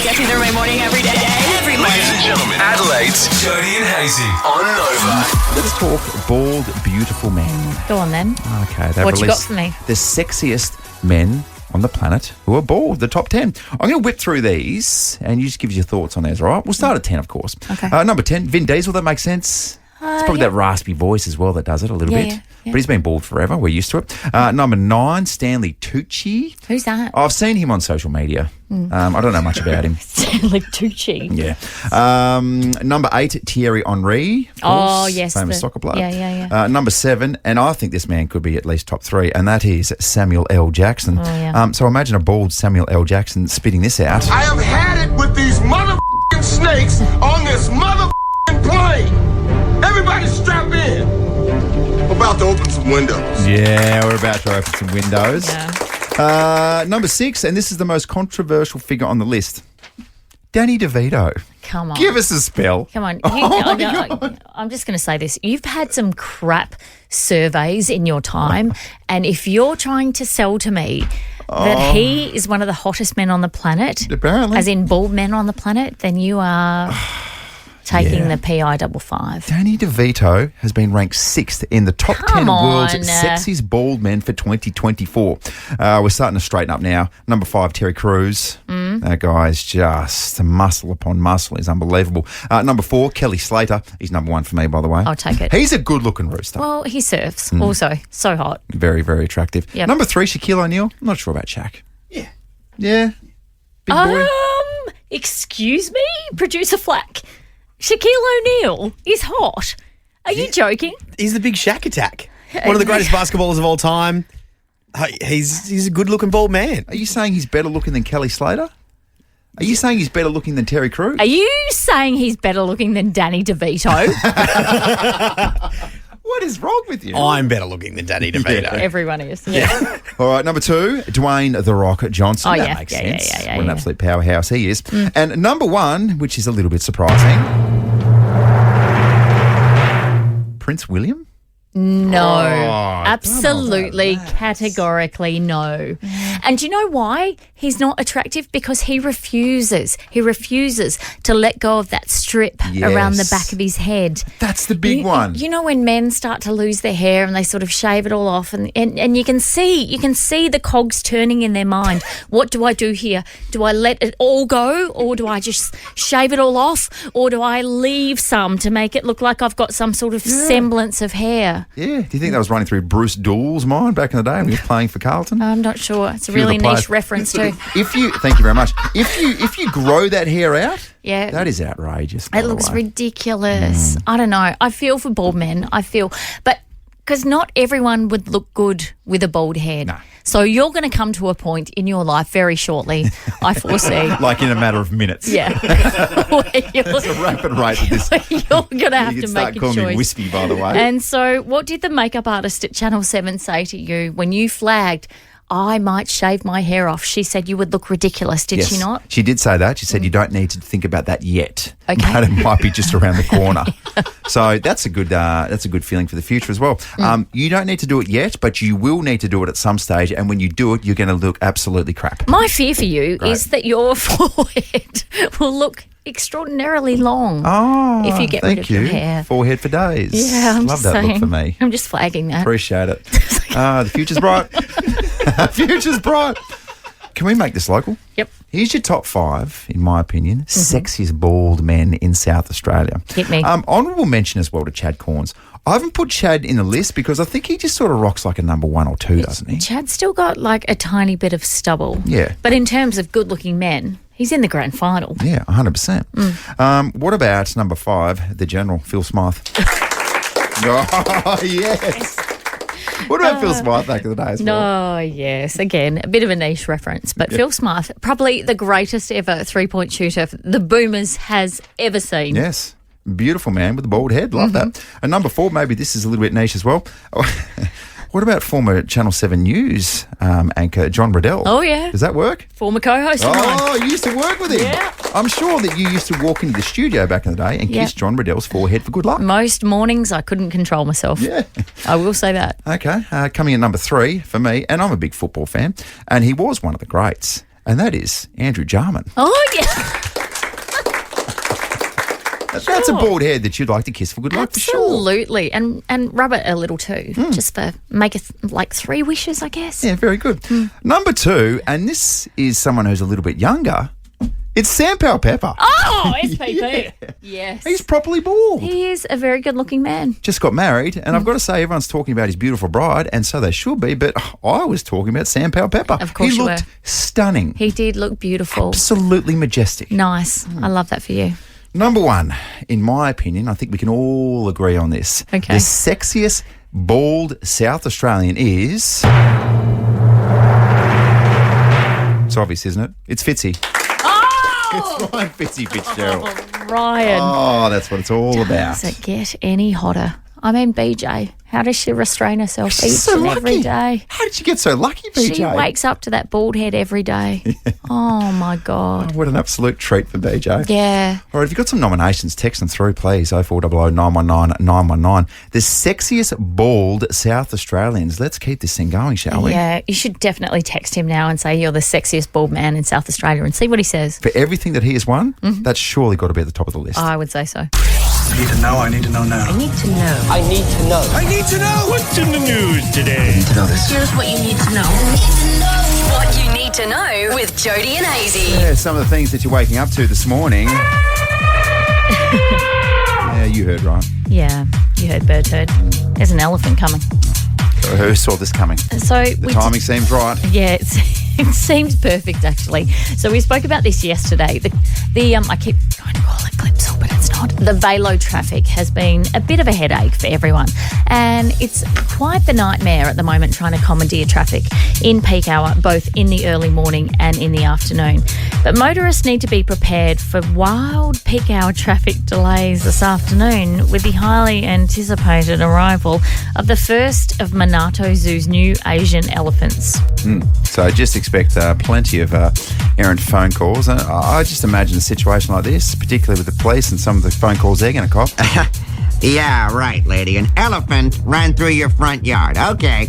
Gets me through my morning every day. Ladies and gentlemen, Adelaide's Jody and Hayesy on Nova. Let's talk bald, beautiful men. Go on then. Okay, they've What you got released for me? the sexiest men on the planet who are bald, the top 10. I'm going to whip through these and you just give us your thoughts on these, all right? We'll start at 10, of course. Okay. Number 10, Vin Diesel, that makes sense. It's probably that raspy voice as well that does it a little bit. Yeah. But he's been bald forever. We're used to it. Number 9, Stanley Tucci. Who's that? I've seen him on social media. I don't know much about him. Stanley Tucci. Yeah. Number 8, Thierry Henry. Of course, Oh, yes. famous soccer player. Yeah. Number 7, and I think this man could be at least top 3, and that is Samuel L. Jackson. Oh, yeah. So imagine a bald Samuel L. Jackson spitting this out. I have had it with these motherfucking snakes on this motherfucking plane. Everybody strap in. We're about to open some windows. Yeah, we're about to open some windows. Yeah. Number 6, and this is the most controversial figure on the list, Danny DeVito. Come on. Give us a spell. Come on. God. I'm just going to say this. You've had some crap surveys in your time, and if you're trying to sell to me that he is one of the hottest men on the planet, Apparently. as in bald men on the planet, then you are taking the PI55. Danny DeVito has been ranked 6th in the top 10 Come world's on. sexiest bald men for 2024. We're starting to straighten up now. Number 5, Terry Crews. That guy's just muscle upon muscle. He's unbelievable. Number 4, Kelly Slater. He's number 1 for me, by the way. I'll take it. He's a good-looking rooster. Well, he surfs also. So hot. Very, very attractive. Yep. Number 3, Shaquille O'Neal. I'm not sure about Shaq. Yeah? Big boy? Excuse me? Producer Flack. Shaquille O'Neal is hot. Are you joking? He's the big Shaq attack. One of the greatest basketballers of all time. He's a good-looking bald man. Are you saying he's better looking than Kelly Slater? Are you saying he's better looking than Terry Crews? Are you saying he's better looking than Danny DeVito? What is wrong with you? I'm better looking than Danny DeVito. Everyone is. Yeah. All right, number 2, Dwayne "The Rock" Johnson. Oh, That yeah. makes Yeah, sense. yeah, What an yeah. absolute powerhouse he is. And number 1, which is a little bit surprising, Prince William. No. Oh, Absolutely, categorically no. And do you know why he's not attractive? Because he refuses. He refuses to let go of that strip around the back of his head. That's the big one. You know when men start to lose their hair and they sort of shave it all off and you can see the cogs turning in their mind. What do I do here? Do I let it all go, or do I just shave it all off, or do I leave some to make it look like I've got some sort of semblance of hair? Yeah. Do you think that was running through Bruce Doull's mind back in the day when he was playing for Carlton? I'm not sure. It's a Few of really the players. niche reference too. Thank you very much. If you grow that hair out, Yeah. that is outrageous. by It the looks way. ridiculous. I don't know. I feel for bald men. But because not everyone would look good with a bald head. No. So you're going to come to a point in your life very shortly, I foresee. Like in a matter of minutes. Yeah. Where It's a rapid rate with this. you're going to have You to can make start a calling me choice. Wispy, by the way. And so what did the makeup artist at Channel 7 say to you when you flagged, I might shave my hair off? She said you would look ridiculous, did she not? She did say that. She said you don't need to think about that yet. Okay. But it might be just around the corner. So that's a good feeling for the future as well. You don't need to do it yet, but you will need to do it at some stage. And when you do it, you're going to look absolutely crap. My fear for you is that your forehead will look extraordinarily long if you get rid of your hair. Forehead for days. Yeah, I'm Love just that saying. look for me. I'm just flagging that. Appreciate it. The future's bright. Future's bright. Can we make this local? Yep. Here's your top 5, in my opinion, sexiest bald men in South Australia. Hit me. Honourable mention as well to Chad Corns. I haven't put Chad in the list because I think he just sort of rocks like a number 1 or 2, doesn't he? Chad's still got like a tiny bit of stubble. Yeah. But in terms of good-looking men, he's in the grand final. Yeah, 100%. What about number 5, the General, Phil Smythe? Oh, yes. What about Phil Smythe back in the day as well? Oh, yes. Again, a bit of a niche reference, but Phil Smythe, probably the greatest ever three-point shooter the Boomers has ever seen. Yes. Beautiful man with a bald head. Love that. And number 4, maybe this is a little bit niche as well. What about former Channel 7 News anchor John Riddell? Oh, yeah. Does that work? Former co-host of mine. Oh, you used to work with him. Yeah. I'm sure that you used to walk into the studio back in the day and kiss John Riddell's forehead for good luck. Most mornings I couldn't control myself. Yeah. I will say that. Okay. Coming in number 3 for me, and I'm a big football fan, and he was one of the greats. and that is Andrew Jarman. Oh, yeah. That's a bald head that you'd like to kiss for good luck, for sure. Absolutely. And rub it a little too, just for make it like 3 wishes, I guess. Yeah, very good. Number 2, and this is someone who's a little bit younger. It's Sam Powell Pepper. Oh, SPP. Yes. He's properly bald. He is a very good-looking man. Just got married, and I've got to say, everyone's talking about his beautiful bride, and so they should be, but I was talking about Sam Powell Pepper. Of course he you looked were. stunning. He did look beautiful. Absolutely majestic. Nice. I love that for you. Number 1, in my opinion, I think we can all agree on this. Okay. The sexiest bald South Australian is... It's obvious, isn't it? It's Fitzy. Oh! It's Ryan Fitzy Fitzgerald. Ryan. Oh, that's what it's all about. Does it get any hotter? I mean, BJ, how does she restrain herself She's each so and lucky. every day? How did you get so lucky, BJ? She wakes up to that bald head every day. Oh, my God. Oh, what an absolute treat for BJ. Yeah. All right, if you've got some nominations, text them through, please. 0400 919 919. The sexiest bald South Australians. Let's keep this thing going, shall we? Yeah, you should definitely text him now and say you're the sexiest bald man in South Australia and see what he says. For everything that he has won, that's surely got to be at the top of the list. I would say so. I need to know. I need to know now. I need to know. I need to know. What's in the news today? I need to know this. Here's what you need to know. What you need to know with Jody and Hayesy. Yeah, some of the things that you're waking up to this morning. Yeah, you heard, right? Yeah, you heard bird heard. There's an elephant coming. Who saw this coming? So The timing seems right. Yeah, it seems perfect actually. So we spoke about this yesterday. The I keep trying to call it Clipsal, but it's not. The Velo traffic has been a bit of a headache for everyone, and it's quite the nightmare at the moment trying to commandeer traffic in peak hour, both in the early morning and in the afternoon. But motorists need to be prepared for wild peak hour traffic delays this afternoon with the highly anticipated arrival of the first of Monarto Zoo's new Asian elephants. So just expect plenty of errant phone calls. I just imagine a situation like this, particularly with the police and some of the phone calls they're going to cop. Yeah, right, lady. An elephant ran through your front yard. Okay.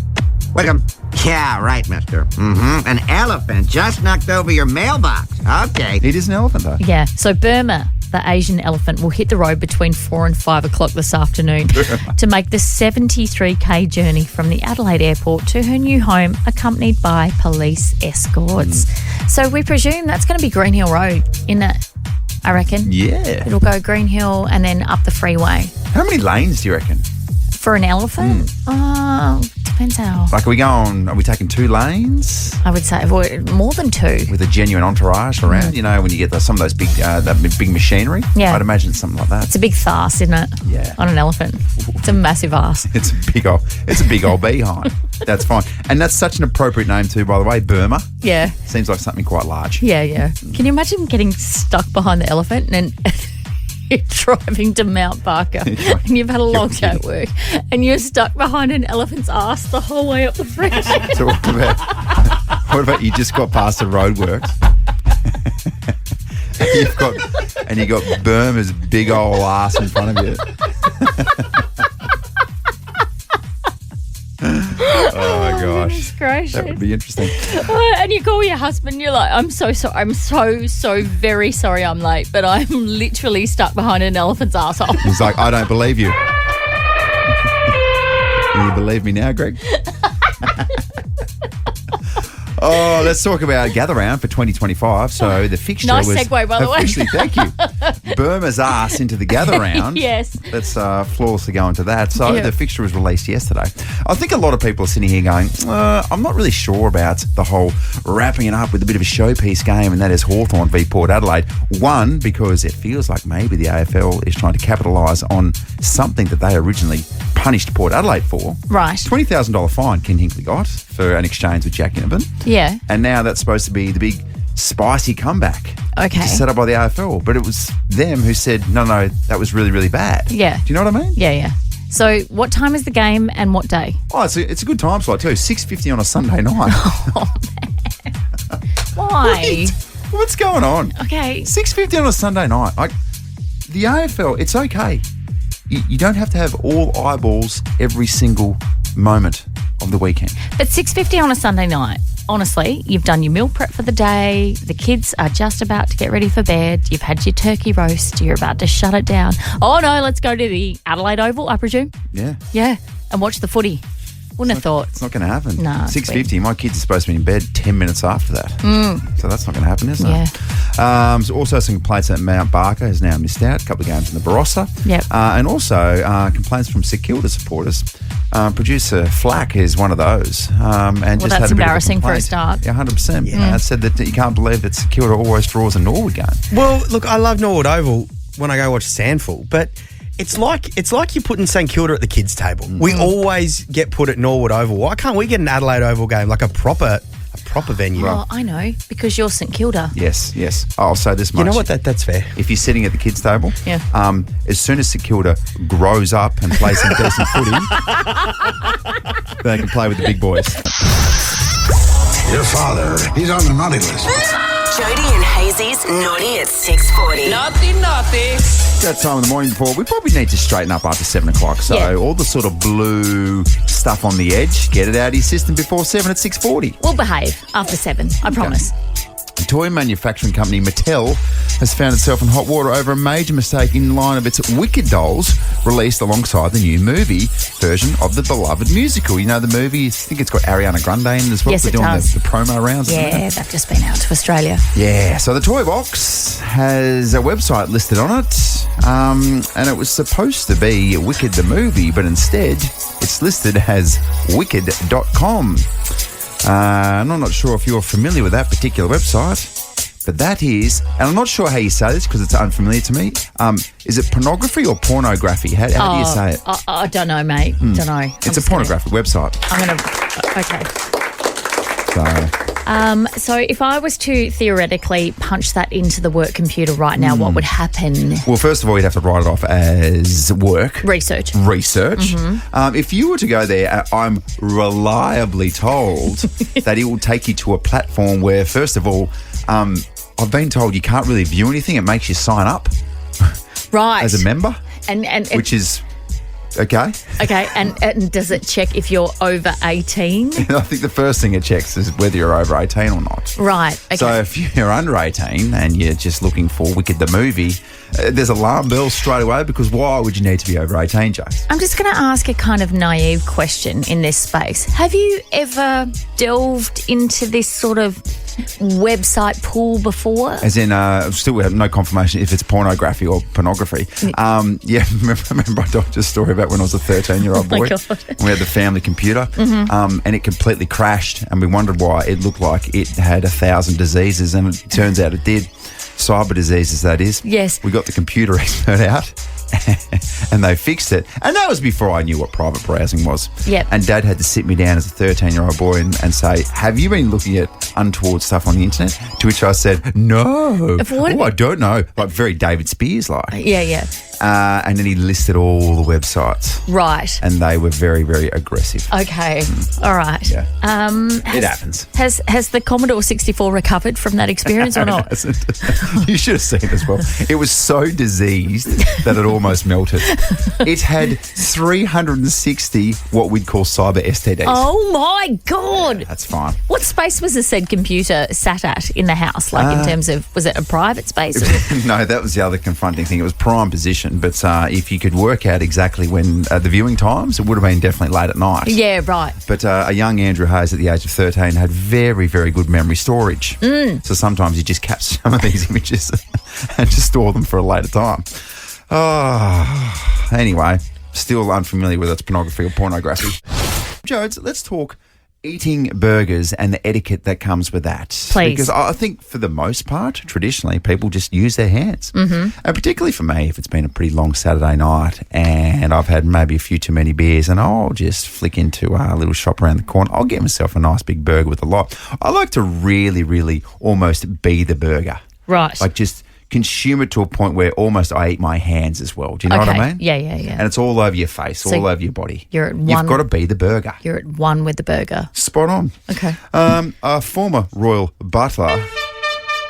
Welcome. Yeah, right, mister. An elephant just knocked over your mailbox. Okay. It is an elephant, though. Yeah, so Burma, the Asian elephant, will hit the road between 4 and 5 o'clock this afternoon to make the 73k journey from the Adelaide airport to her new home, accompanied by police escorts. So we presume that's going to be Green Hill Road, isn't it? I reckon. Yeah. It'll go Green Hill and then up the freeway. How many lanes do you reckon? For an elephant? Depends how. Like, are we taking 2 lanes I would say more than 2. with a genuine entourage around? You know, when you get some of those big big machinery? Yeah. I'd imagine something like that. It's a big farce, isn't it? Yeah. On an elephant. It's a massive ass. It's a big old beehive. That's fine. And that's such an appropriate name too, by the way, Burma. Yeah. Seems like something quite large. Yeah, yeah. Can you imagine getting stuck behind the elephant and you're driving to Mount Barker and you've had a long day at work and you're stuck behind an elephant's ass the whole way up the freeway? So what about you just got past the roadworks? and you've got Burma's big old ass in front of you. Oh my gosh. Goodness gracious. That would be interesting. And you call your husband, you're like, I'm so sorry. I'm so very sorry I'm late, but I'm literally stuck behind an elephant's arsehole. He's like, I don't believe you. Do you believe me now, Greg? Oh, let's talk about Gather Round for 2025. So the fixture Nice was segue, by the way. officially, thank you, Burma's ass into the Gather Round. Yes. Let's flawlessly go into that. So Yeah. the fixture was released yesterday. I think a lot of people are sitting here going, I'm not really sure about the whole wrapping it up with a bit of a showpiece game, and that is Hawthorn v Port Adelaide. One, because it feels like maybe the AFL is trying to capitalise on something that they originally punished Port Adelaide for. Right. $20,000 fine Ken Hinkley got for an exchange with Jack Ginnivan. Yeah. And now that's supposed to be the big spicy comeback. Okay. Set up by the AFL. But it was them who said, no, that was really, really bad. Yeah. Do you know what I mean? Yeah, yeah. So what time is the game and what day? Oh, it's a good time slot too. 6:50 on a Sunday night. Why? What's going on? Okay. 6:50 on a Sunday night. The AFL, it's okay. You don't have to have all eyeballs every single moment of the weekend. But 6:50 on a Sunday night honestly, you've done your meal prep for the day. The kids are just about to get ready for bed. You've had your turkey roast. You're about to shut it down. Oh, no, let's go to the Adelaide Oval, I presume. Yeah. Yeah, and watch the footy. Wouldn't have thought. It's not going to happen. No, it's 6:50. My kids are supposed to be in bed 10 minutes after that. So that's not going to happen, is it? Yeah. So also some complaints that Mount Barker has now missed out. A couple of games in the Barossa. Yep. And also complaints from St Kilda supporters. Producer Flack is one of those. And just that's had a bit embarrassing of a for a complaint. start. Yeah, 100%. Said that you can't believe that St Kilda always draws a Norwood game. Well, look, I love Norwood Oval when I go watch Sandful, but it's like you're putting St Kilda at the kids' table. We always get put at Norwood Oval. Why can't we get an Adelaide Oval game, like a proper venue? Well, I know, because you're St Kilda. Yes. I'll say this much. You know what? That's fair. If you're sitting at the kids' table, Yeah. As soon as St Kilda grows up and plays some decent footy, they can play with the big boys. Your father, he's on the naughty list. Jody and Hazy's Naughty at 6:40. That time of the morning before, we probably need to straighten up after 7 o'clock. So Yeah. all the sort of blue stuff on the edge, get it out of your system before 7 at 6:40. We'll behave after 7, I promise. The toy manufacturing company Mattel has found itself in hot water over a major mistake in line of its Wicked dolls released alongside the new movie version of the beloved musical. You know the movie, I think it's got Ariana Grande in it as well. Yes, They're it doing does. the promo rounds. isn't it? Yeah, they've just been out to Australia. Yeah, so the toy box has a website listed on it, and it was supposed to be Wicked the movie, but instead it's listed as wicked.com. And I'm not sure if you're familiar with that particular website, but that is, and I'm not sure how you say this because it's unfamiliar to me, is it pornography or pornography? How do you say it? I don't know, mate. Don't know. It's a pornographic website. I'm going to... Okay. So, So if I was to theoretically punch that into the work computer right now, what would happen? well, first of all, you'd have to write it off as work. Research. If you were to go there, I'm reliably told that it will take you to a platform where, first of all, I've been told you can't really view anything. It makes you sign up Right. as a member, And which is okay. okay, and does it check if you're over 18? I think the first thing it checks is whether you're over 18 or not. Right. Okay. So if you're under 18 and you're just looking for Wicked the movie, there's alarm bells straight away because why would you need to be over 18, Jace? I'm just going to ask a kind of naive question in this space. Have you ever delved into this sort of website pool before? As in, still we have no confirmation if it's pornography or pornography. Yeah, remember I told you a story about when I was a 13-year-old boy. Oh my God. And we had the family computer, and it completely crashed, and we wondered why. It looked like it had 1,000 diseases, and it turns out it did. Cyber diseases, that is. Yes. We got the computer expert out. And they fixed it. And that was before I knew what private browsing was. Yep. And Dad had to sit me down as a 13-year-old boy and say, have you been looking at untoward stuff on the internet? To which I said, no. What? Oh, I don't know. Like very David Spears like. Yeah. And then he listed all the websites. Right. And they were very, very aggressive. Okay. All right. Yeah. It happens. Has the Commodore 64 recovered from that experience or not? You should have seen it as well. It was so diseased that it almost melted. It had 360 what we'd call cyber STDs. Oh my God. That's fine. What space was the said computer sat at in the house? Like in terms of, was it a private space? Or? No, that was the other confronting thing. It was prime position, but if you could work out exactly when the viewing times, it would have been definitely late at night. Yeah, right. But a young Andrew Hayes at the age of 13 had very, very good memory storage. So sometimes you just capture some of these images and just store them for a later time. Oh, anyway, still unfamiliar whether it's pornography or pornography. Jodes, let's talk eating burgers and the etiquette that comes with that. Please. Because I think for the most part, traditionally, people just use their hands. And particularly for me, if it's been a pretty long Saturday night and I've had maybe a few too many beers and I'll just flick into a little shop around the corner, I'll get myself a nice big burger with a lot. I like to really, really almost be the burger. Right. Like just consume it to a point where almost I eat my hands as well. Do you know what I mean? Yeah. And it's all over your face, all over your body. You've got to be the burger. You're at one with the burger. Spot on. Okay. A former royal butler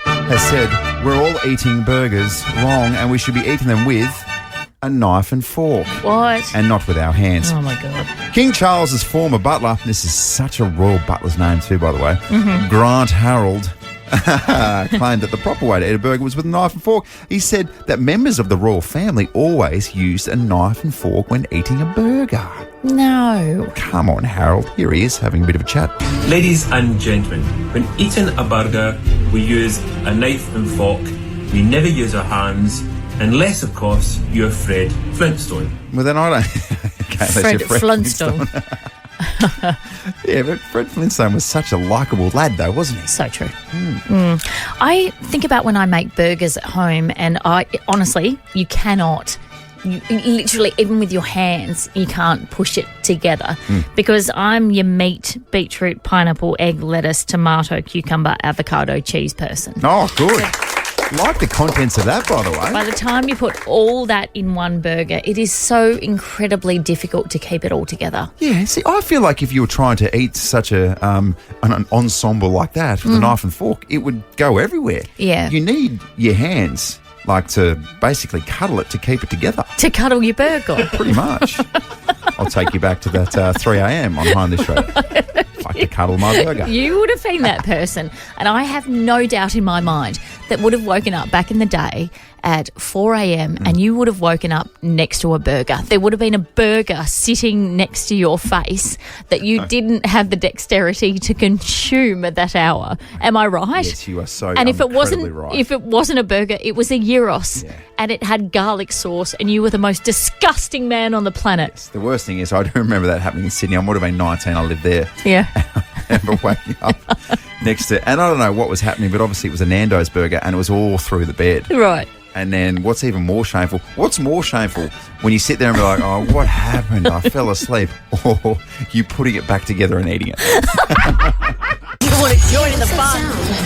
has said we're all eating burgers wrong and we should be eating them with a knife and fork. What? And not with our hands. Oh, my God. King Charles's former butler, this is such a royal butler's name too, by the way, Grant Harold, claimed that the proper way to eat a burger was with a knife and fork. He said that members of the royal family always used a knife and fork when eating a burger. No. Come on, Harold. Here he is having a bit of a chat. Ladies and gentlemen, when eating a burger, we use a knife and fork. We never use our hands, unless, of course, you're Fred Flintstone. Well, then I don't... Okay, unless Fred you're Flintstone. Yeah, but Fred Flintstone was such a likeable lad, though, wasn't he? So true. I think about when I make burgers at home, and honestly, you cannot. You literally, even with your hands, you can't push it together because I'm your meat, beetroot, pineapple, egg, lettuce, tomato, cucumber, avocado, cheese person. Oh, good. Like the contents of that, by the way. By the time you put all that in one burger, it is so incredibly difficult to keep it all together. Yeah, see, I feel like if you were trying to eat such an ensemble like that with a knife and fork, it would go everywhere. Yeah. You need your hands, like, to basically cuddle it to keep it together. To cuddle your burger. Pretty much. I'll take you back to that 3 a.m. on Home This Show. I could cuddle my burger. You would have been that person. And I have no doubt in my mind that would have woken up back in the day at 4 a.m. and you would have woken up next to a burger. There would have been a burger sitting next to your face that you didn't have the dexterity to consume at that hour. Am I right? Yes, you are so And if it right. wasn't a burger, it was a gyros and it had garlic sauce and you were the most disgusting man on the planet. Yes, the worst thing is, I do remember that happening in Sydney. I would have been 19. I lived there. Yeah. I remember waking up next to, and I don't know what was happening, but obviously it was a Nando's burger and it was all through the bed. Right. And then what's even more shameful? What's more shameful when you sit there and be like, oh, what happened? I fell asleep. Or you putting it back together and eating it. You want to join in the fun.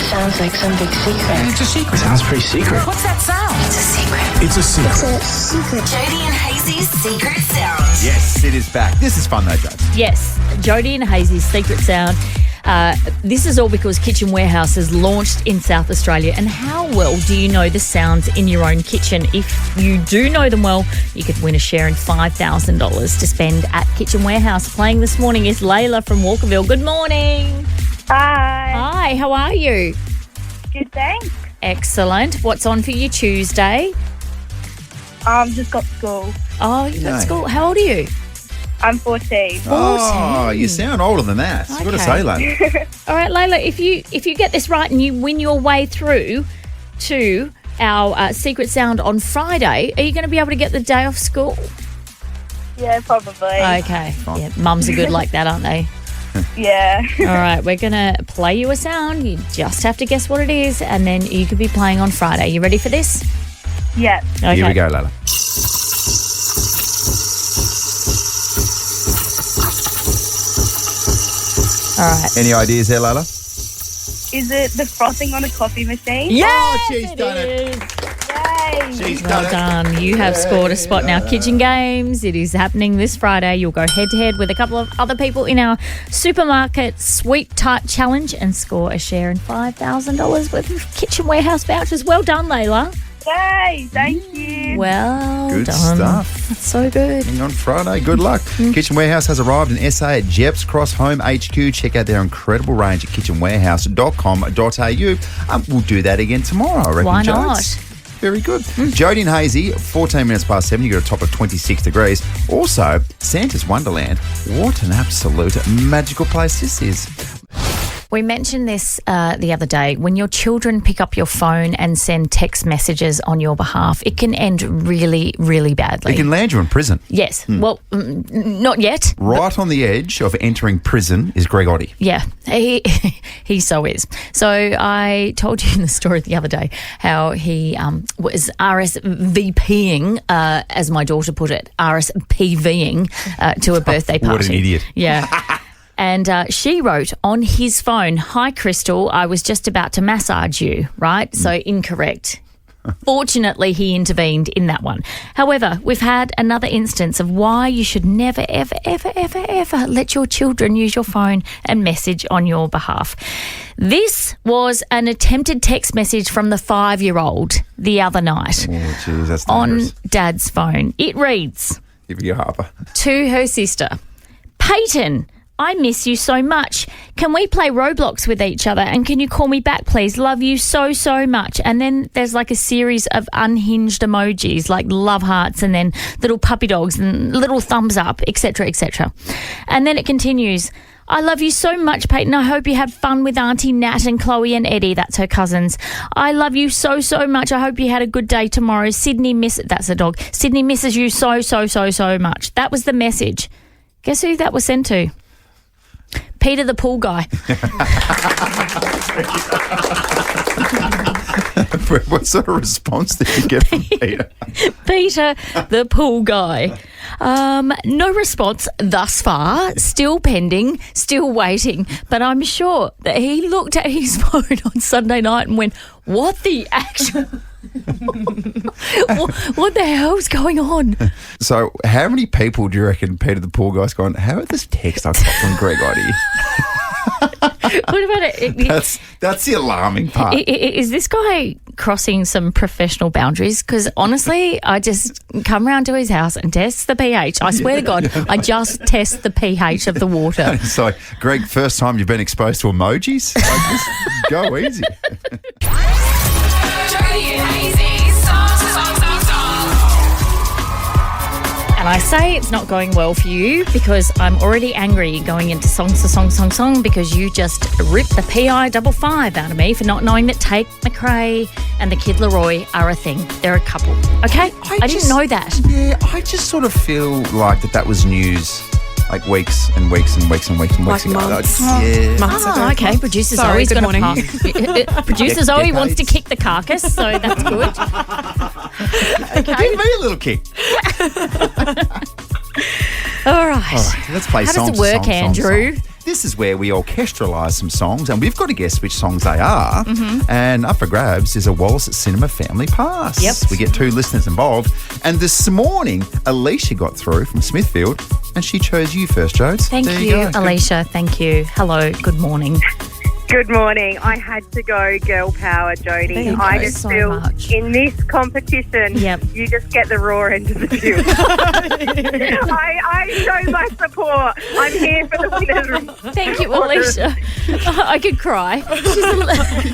Sounds like some big secret. It's a secret. Sounds pretty secret. What's that sound? It's a secret. It's a secret. It's a secret. Jodie and Hayes's secret sound. Yes, it is back. This is fun though, Joe. Yes, Jodie and Hayes's secret sound. This is all because Kitchen Warehouse has launched in South Australia. And how well do you know the sounds in your own kitchen? If you do know them well, you could win a share in $5,000 to spend at Kitchen Warehouse. Playing this morning is Layla from Walkerville. Good morning. Hi. Hi, how are you? Good, thanks. Excellent. What's on for you Tuesday? Just got school. Oh, you got No. school. How old are you? I'm 14. Oh, you sound older than that. I've got to Okay. say, lad. All right, Layla, if you get this right and you win your way through to our secret sound on Friday, are you going to be able to get the day off school? Yeah, probably. Okay. Yeah, mums are good like that, aren't they? Yeah. All right, we're going to play you a sound. You just have to guess what it is, and then you could be playing on Friday. You ready for this? Yeah. Okay. Here we go, Lala. All right. Any ideas there, Lala? Is it the frothing on a coffee machine? Yes, she's done it. Yay. She's Well done. You have scored a spot in our kitchen games. It is happening this Friday. You'll go head-to-head with a couple of other people in our supermarket sweep tart challenge and score a share in $5,000 worth of Kitchen Warehouse vouchers. Well done, Layla. Yay. Thank you. Well Good done. stuff. That's so good. On Friday. Good luck. Kitchen Warehouse has arrived in SA at Jeps Cross Home HQ. Check out their incredible range at kitchenwarehouse.com.au. We'll do that again tomorrow, I reckon. Why Jodes. not? Very good. Jodie and Hayesy, 14 minutes past 7. You got a top of 26 degrees. Also, Santa's Wonderland. What an absolute magical place this is. We mentioned this the other day. When your children pick up your phone and send text messages on your behalf, it can end really, really badly. It can land you in prison. Yes. Well, not yet. Right on the edge of entering prison is Greg Oddie. Yeah, he so is. So I told you in the story the other day how he was RSVPing, as my daughter put it, RSPVing to a birthday party. What an idiot. Yeah. And she wrote on his phone, "Hi, Crystal, I was just about to massage you," right? So incorrect. Fortunately, he intervened in that one. However, we've had another instance of why you should never, ever, ever, ever, ever let your children use your phone and message on your behalf. This was an attempted text message from the 5-year-old the other night Oh, geez, that's on dangerous. Dad's phone. It reads, Give you Harper. to her sister, Peyton, I miss you so much. Can we play Roblox with each other? And can you call me back, please? Love you so, so much. And then there's like a series of unhinged emojis like love hearts and then little puppy dogs and little thumbs up, etc., etc. And then it continues, I love you so much, Peyton. I hope you have fun with Auntie Nat and Chloe and Eddie. That's her cousins. I love you so, so much. I hope you had a good day tomorrow. That's a dog. Sydney misses you so, so, so, so much. That was the message. Guess who that was sent to? Peter the pool guy. What sort of response did you get from Peter? Peter the pool guy. No response thus far. Still pending, still waiting. But I'm sure that he looked at his phone on Sunday night and went, what the actual... what the hell's going on? So, how many people do you reckon Peter the pool guy's gone, how about this text I got from Greg Oddy? What about it? That's the alarming part. Is this guy crossing some professional boundaries? Because honestly, I just come round to his house and test the pH. I swear to God, I just test the pH of the water. So, Greg, first time you've been exposed to emojis? Like, just go easy. Jody and Hayesy, song. And I say it's not going well for you because I'm already angry going into song because you just ripped the PI 55 out of me for not knowing that Tate McRae and the Kid Leroy are a thing. They're a couple. Okay? I didn't know that. Yeah, I just sort of feel like that was news like weeks and weeks and weeks and weeks and weeks Like ago. months. Yeah. Months ago. Okay. Producer Sorry, Zoe's good going morning. to Producer Zoe wants to kick the carcass, so that's good. Give me a little kick. All right. Let's play How song does it work, to song, Andrew? song. This is where we orchestralise some songs and we've got to guess which songs they are. Mm-hmm. And up for grabs is a Wallace Cinema Family Pass. Yep. We get 2 listeners involved. And this morning, Alicia got through from Smithfield and she chose you first, Jodes. Thank There you, go. Alicia. Thank you. Hello. Good morning. Good morning. I had to go girl power, Jody. Thank I you just so feel much. in this competition, Yep. you just get the raw end of the deal. I show my support. I'm here for the winners. Thank you, Alicia. I could cry.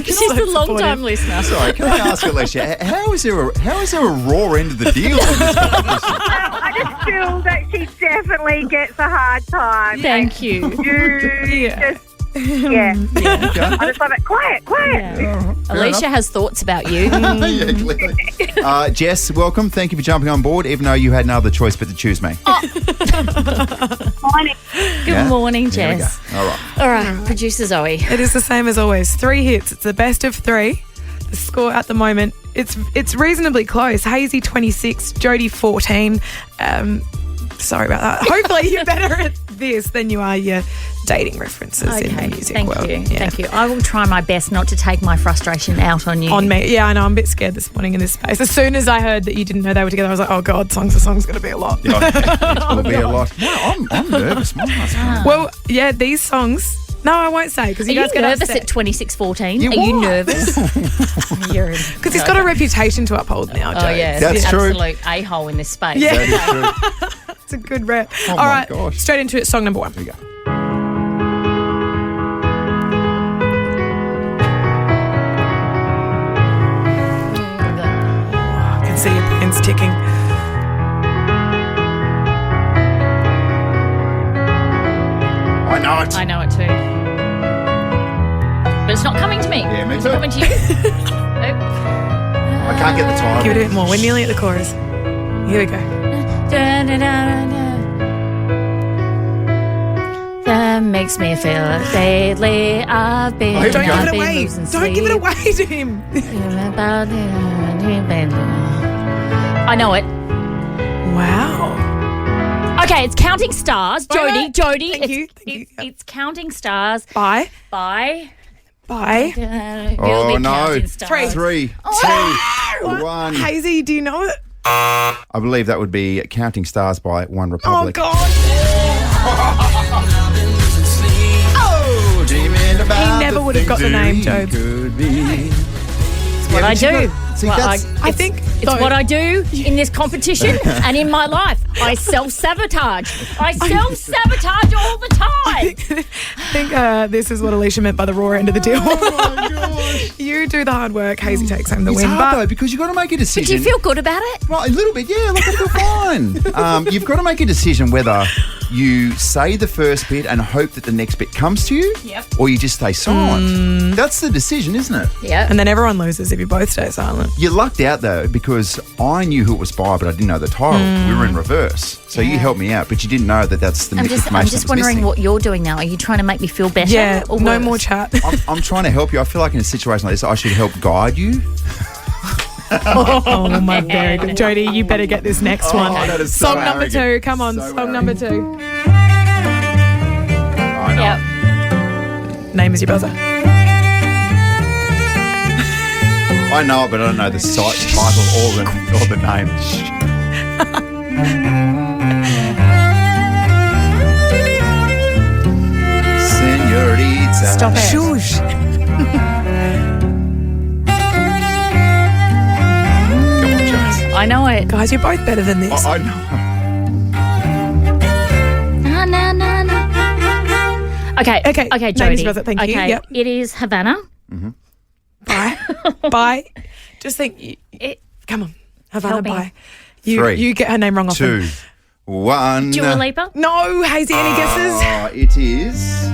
She's a long-time listener. Sorry, can I ask Alicia, how is there a raw end of the deal in this competition? I just feel that she definitely gets a hard time. Thank you. Yeah. I just love it. Quiet. Yeah. Alicia has thoughts about you. Yeah, clearly. Jess, welcome. Thank you for jumping on board, even though you had no other choice but to choose me. Morning. Good morning, There we go. Jess. All right. All right, Producer Zoe. It is the same as always. 3 hits. It's the best of 3. The score at the moment, it's reasonably close. Hayesy 26, Jody 14. Sorry about that. Hopefully you're better at this than you are your dating references in the music thank world. you. Yeah. Thank you. I will try my best not to take my frustration out on you. On me. Yeah, I know. I'm a bit scared this morning in this space. As soon as I heard that you didn't know they were together, I was like, oh, God, Songs to Song's going to be a lot. It'll be a lot. No, I'm nervous. Well, yeah, these songs... No, I won't say because Are you guys you get nervous upset. at 2614? Yeah, Are you why? nervous? Because he's got a reputation to uphold now, Joe. Oh, yeah. That's true. Absolute a-hole in this space. Yeah. That is true. It's a good rep. Oh, All my right, gosh. straight into it. Song number 1. Here we go. I can see your brains ticking. I know it. I know it too. But it's not coming to me. Yeah, me It's too. coming to you. Nope. I can't get the title. Give it a bit more. We're nearly at the chorus. Here we go. That makes me feel lately I've been. Oh, here we Don't go. give it I've been away. losing Don't give it sleep. away to him. I know it. Wow. Okay, it's Counting Stars. Wait, Jody. wait. Thank you. It's Counting Stars Bye. by Bye. Oh, no. 3. 3, 2, 1. Hayesy, do you know it? I believe that would be Counting Stars by One Oh, Republic. God. Oh, dreaming about He never would have got the name, Jodes. It's what I do. I think It's what I do in this competition and in my life. I self-sabotage. I self-sabotage all the time. I think this is what Alicia meant by the raw end of the deal. Oh, my gosh. You do the hard work. Hayesy takes home the It's win. hard, though, But because you've got to make a decision. But do you feel good about it? Well, a little bit, yeah. Look, I feel fine. You've got to make a decision whether you say the first bit and hope that the next bit comes to you, or you just stay silent. That's the decision, isn't it? Yeah. and then everyone loses if you both stay silent. You lucked out, though, because I knew who it was by, but I didn't know the title. We were in reverse. So you helped me out, but you didn't know that that's the information I'm that just was wondering missing. what you're doing now. Are you trying to make me feel better? Yeah, or no worse? more chat. I'm trying to help you. I feel like in a situation like this, I should help guide you. Oh, my very good. Jody, you better get this next one. that is so Song number arrogant. 2. Come on, So song number 2. I know. Yep. Name is your buzzer. I know it, but I don't know the site title or the name. Senorita. Stop it. Shush. Come on, Jones. I know it. Guys, you're both better than this. I know. Na, na, na, na. Okay, Okay, okay, name is Jodie. brother, thank you, Okay, yep. it is Havana. Bye. Bye. Just think. Come on. Havana, Help me. bye. 3, You get her name wrong often. 2, 1. Dua Lipa? No, Hayesy, any guesses? Oh, it is.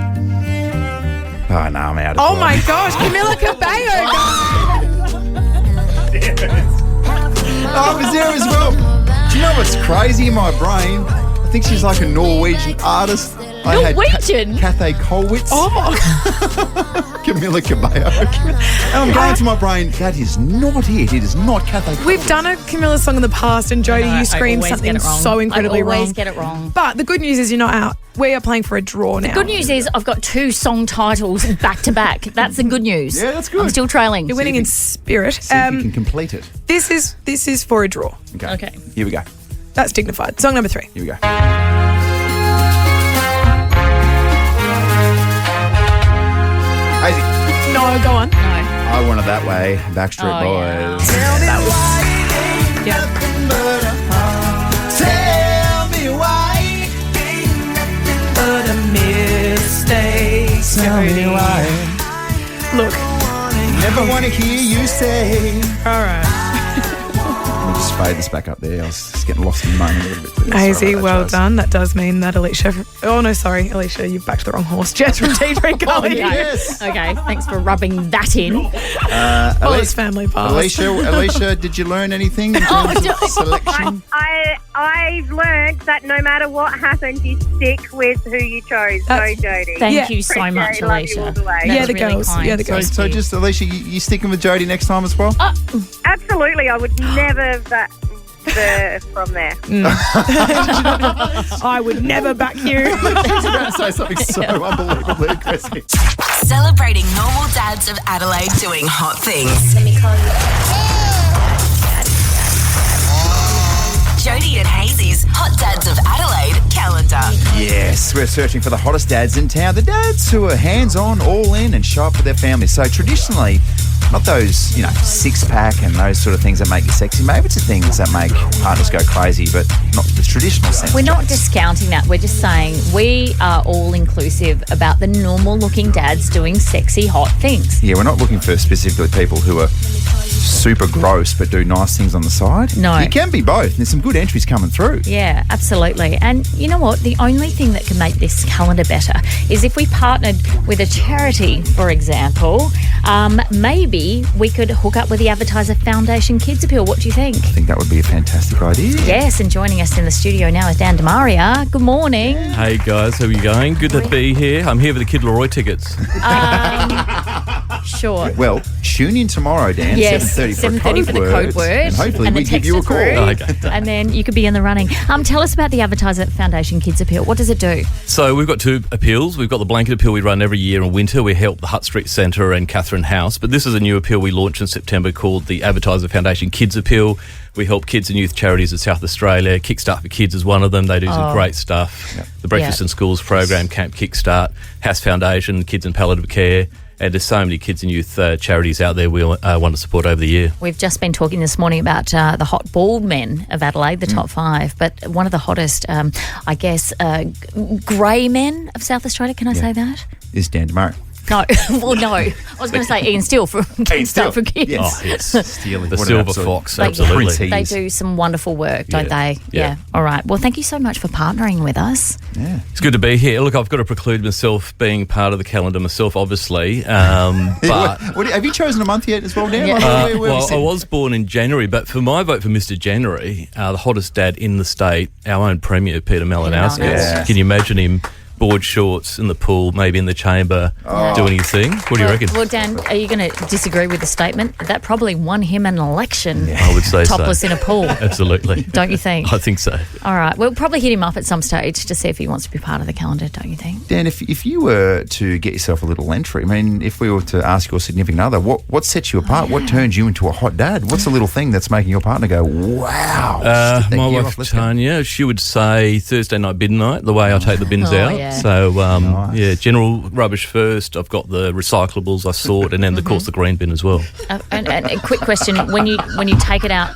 Oh, no, I'm out of Oh luck. my gosh, Camila Cabello. Oh, it was there as well. Do you know what's crazy in my brain? I think she's like a Norwegian artist. Norwegian? Cathay Kollwitz. Oh, Camilla Cabello. And I'm going to my brain, that is not it. It is not Cathay Kollwitz. we've done a Camila song in the past, and Jodie, you screamed always something get it wrong. so incredibly I always wrong. get it wrong. But the good news is you're not out. We are playing for a draw now. Good news is I've got 2 song titles back to back. That's the good news. Yeah, that's good. I'm still trailing. You're winning in spirit. See if you can complete it. This is for a draw. Okay. Here we go. That's dignified. Song number 3. Here we go. Hayesy. No, go on. I Want It That Way. Backstreet Oh, yeah. Boys. Yeah. Tell me why. But a mistake. Tell me why. Look. Never want to hear you say. All right. Let me just fade this back up there. I was just getting lost in the moment a little bit. There. Sorry Hayesy, about that, well Jazz. done. That does mean that Alicia. Oh, no, sorry. Alicia, you've backed the wrong horse. Jess from T3 Gully. Yes. Okay, thanks for rubbing that in. Well, it's family past. Alicia, did you learn anything in terms of selection? I've learned that no matter what happens, you stick with who you chose. That's- Go, Jodie. Thank Yeah. you so Appreciate much, it. Love you all Alicia. the way. Yeah, That's the really girls. kind. Yeah, the girls. So just, Alicia, you sticking with Jodie next time as well? Absolutely, I would never back from there. I would never back you. She's about to say something so unbelievably aggressive. Celebrating normal dads of Adelaide doing hot things. Let me call you. Jodie and Hazy's Hot Dads of Adelaide calendar. Yes, we're searching for the hottest dads in town. The dads who are hands-on, all in, and show up for their family. So traditionally, not those, six-pack and those sort of things that make you sexy. Maybe it's the things that make partners go crazy, but not the traditional sense. We're not discounting that. We're just saying we are all inclusive about the normal looking dads doing sexy, hot things. Yeah, we're not looking for specifically people who are super gross but do nice things on the side. No. You can be both. There's some good entries coming through. Yeah, absolutely. And you know what? The only thing that can make this calendar better is if we partnered with a charity, for example. Maybe we could hook up with the Advertiser Foundation Kids Appeal. What do you think? I think that would be a fantastic idea. Yes, and joining us in the studio now is Dan Demaria. Good morning. Hey guys, how are you going? Good to be here. I'm here for the Kid Leroy tickets. Sure. Well, tune in tomorrow, Dan. Yes, 7:30 for the code word. And hopefully we the give you a text call. it through, and then you could be in the running. Tell us about the Advertiser Foundation Kids Appeal. What does it do? So we've got 2 appeals. We've got the blanket appeal we run every year in winter. We help the Hutt Street Centre and Catherine House. But this is a new appeal we launched in September called the Advertiser Foundation Kids Appeal. We help kids and youth charities in South Australia. Kickstart for Kids is one of them. They do some great stuff. Yep. The Breakfast in Schools program, Camp Kickstart, House Foundation, Kids in Palliative Care. And there's so many kids and youth charities out there we want to support over the year. We've just been talking this morning about the hot bald men of Adelaide, the top 5. But one of the hottest, grey men of South Australia, can I say that? Is Dan DeMurray. No, well, no. I was going to say Ian Steele from Kickstart for Kids. Yes. Oh, yes. Stealing. The What Silver an absolute Fox, Prince absolutely. he They is. do some wonderful work, don't they? Yeah. All right. Well, thank you so much for partnering with us. Yeah. It's good to be here. Look, I've got to preclude myself being part of the calendar myself, obviously. But Have you chosen a month yet as well, Dan? Yeah. Where are we I sitting? was born in January, but for my vote for Mr. January, the hottest dad in the state, our own Premier, Peter Malinowski. Yeah. Can you imagine him, board shorts, in the pool, maybe in the chamber, doing his thing? What do you reckon? Well, Dan, are you going to disagree with the statement? That probably won him an election. I would say Topless so. in a pool. Absolutely. Don't you think? I think so. All right. We'll probably hit him up at some stage to see if he wants to be part of the calendar, don't you think? Dan, if you were to get yourself a little entry, I mean, if we were to ask your significant other, what sets you apart? What turns you into a hot dad? What's the little thing that's making your partner go, wow? stick that My gear wife, off, let's go. Tanya, she would say Thursday night bin night, the way I take the bins Oh, out. yeah. So, Nice. yeah, general rubbish first. I've got the recyclables I sort, and then, of course, the green bin as well. And a quick question: when you take it out,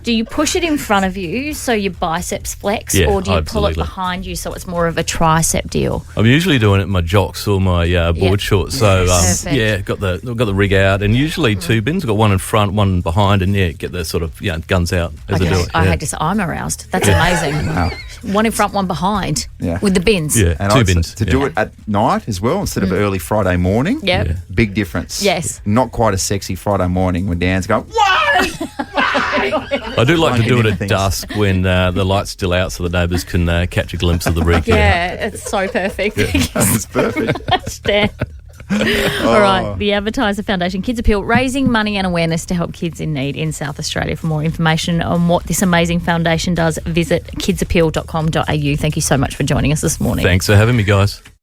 do you push it in front of you so your biceps flex, Yeah, or do you pull it absolutely. behind you so it's more of a tricep deal? I'm usually doing it in my jocks or my board Yep. shorts. So, Perfect. yeah, got the rig out, and usually 2 bins. I've got one in front, one behind, and get the sort of guns out as I do it. I yeah. hate to say I'm aroused. That's amazing. Wow. One in front, one behind, Yeah. with the bins. Yeah, And 2 I'd say bins. to do it at night as well instead of early Friday morning. Yep. Yeah. Big difference. Yes. Not quite a sexy Friday morning when Dan's going, what? I do like to do it at Things. dusk when the light's still out so the neighbours can catch a glimpse of the rig. Yeah, it's so perfect. That's perfect. Stan. All right, the Advertiser Foundation Kids Appeal, raising money and awareness to help kids in need in South Australia. For more information on what this amazing foundation does, visit kidsappeal.com.au. Thank you so much for joining us this morning. Thanks for having me, guys.